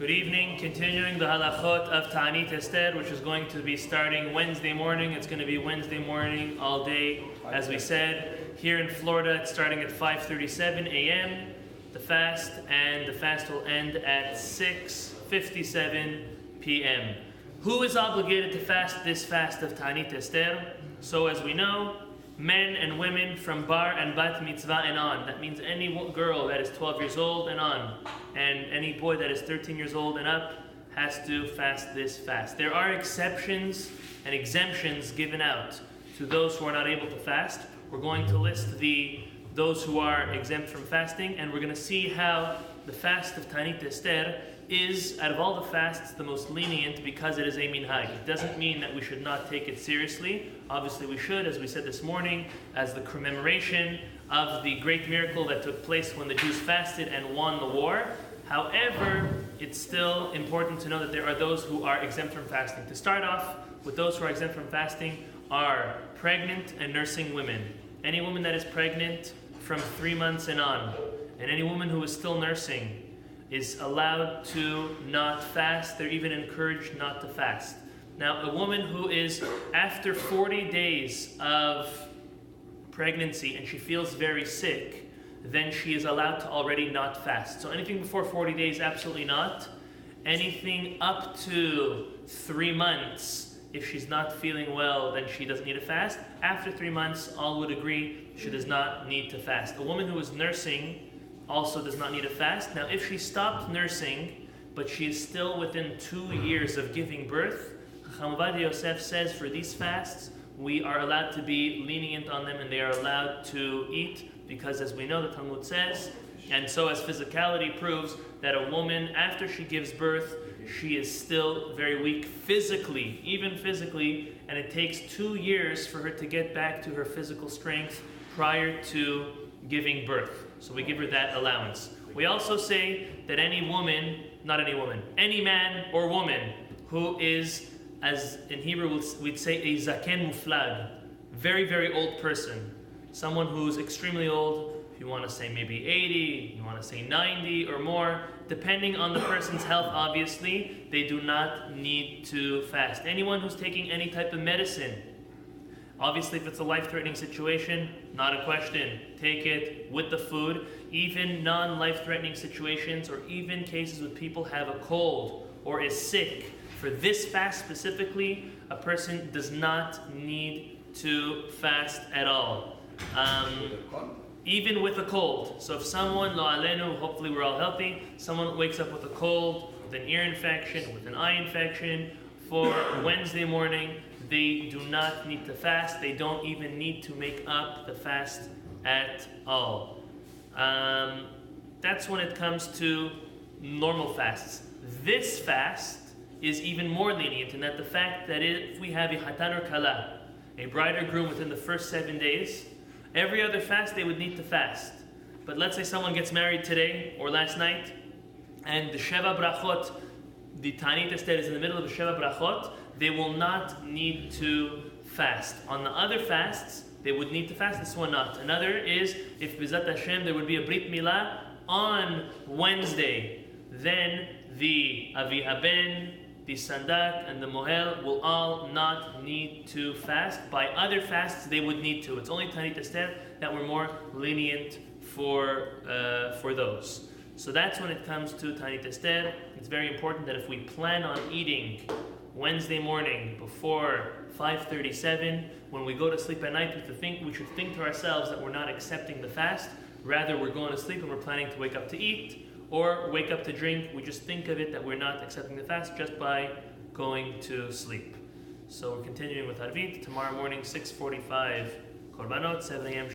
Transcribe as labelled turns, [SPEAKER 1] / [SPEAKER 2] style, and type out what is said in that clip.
[SPEAKER 1] Good evening. Continuing the halachot of Ta'anit Ester, which is going to be starting Wednesday morning. It's going to be Wednesday morning all day, as we said. Here in Florida, it's starting at 5:37 a.m. the fast, and the fast will end at 6:57 p.m. Who is obligated to fast this fast of Ta'anit Ester? So as we know, men and women from bar and bat mitzvah and on. That means any girl that is 12 years old and on, and any boy that is 13 years old and up has to fast this fast. There are exceptions and exemptions given out to those who are not able to fast. We're going to list those who are exempt from fasting, and we're going to see how the fast of Ta'anit Ester is, out of all the fasts, the most lenient because it is a minhag. It doesn't mean that we should not take it seriously. Obviously we should, as we said this morning, as the commemoration of the great miracle that took place when the Jews fasted and won the war. However, it's still important to know that there are those who are exempt from fasting. To start off with, those who are exempt from fasting are pregnant and nursing women. Any woman that is pregnant from 3 months and on, and any woman who is still nursing, is allowed to not fast. They're even encouraged not to fast. Now, a woman who is after 40 days of pregnancy and she feels very sick, then she is allowed to already not fast. So anything before 40 days, absolutely not. Anything up to 3 months, if she's not feeling well, then she doesn't need to fast. After 3 months, all would agree she does not need to fast. A woman who is nursing also does not need to fast. Now, if she stopped nursing, but she is still within 2 years of giving birth, Chacham Ovadia Yosef says for these fasts, we are allowed to be lenient on them and they are allowed to eat, because as we know, the Talmud says, and so as physicality proves, that a woman, after she gives birth, she is still very weak physically, even physically, and it takes 2 years for her to get back to her physical strength prior to giving birth. So we give her that allowance. We also say that any man or woman who is, as in Hebrew we'd say, a zaken muflag, very, very old person, someone who's extremely old, if you want to say maybe 80, you want to say 90 or more, depending on the person's health, obviously, they do not need to fast. Anyone who's taking any type of medicine, obviously, if it's a life-threatening situation, not a question. Take it with the food. Even non-life-threatening situations, or even cases with people have a cold or is sick, for this fast specifically, a person does not need to fast at all. Even with a cold. So if someone, lo alenu, hopefully we're all healthy, someone wakes up with a cold, with an ear infection, with an eye infection, for Wednesday morning, they do not need to fast. They don't even need to make up the fast at all. That's when it comes to normal fasts. This fast is even more lenient in that the fact that if we have a hatan or kala, a bride or groom within the first 7 days, every other fast they would need to fast. But let's say someone gets married today or last night, and the Sheva Brachot, the Ta'anit Ester is in the middle of the Sheva Brachot, they will not need to fast. On the other fasts, they would need to fast, this one not. Another is, if B'ezrat Hashem, there would be a Brit Milah on Wednesday, then the Avi Haben, the Sandak, and the Mohel will all not need to fast. By other fasts, they would need to. It's only Ta'anit Ester that we're more lenient for those. So that's when it comes to Ta'anit Ester. It's very important that if we plan on eating Wednesday morning before 5:37, when we go to sleep at night, we should think to ourselves that we're not accepting the fast. Rather, we're going to sleep and we're planning to wake up to eat or wake up to drink. We just think of it that we're not accepting the fast just by going to sleep. So we're continuing with Arvit. Tomorrow morning, 6:45, Korbanot, 7 a.m.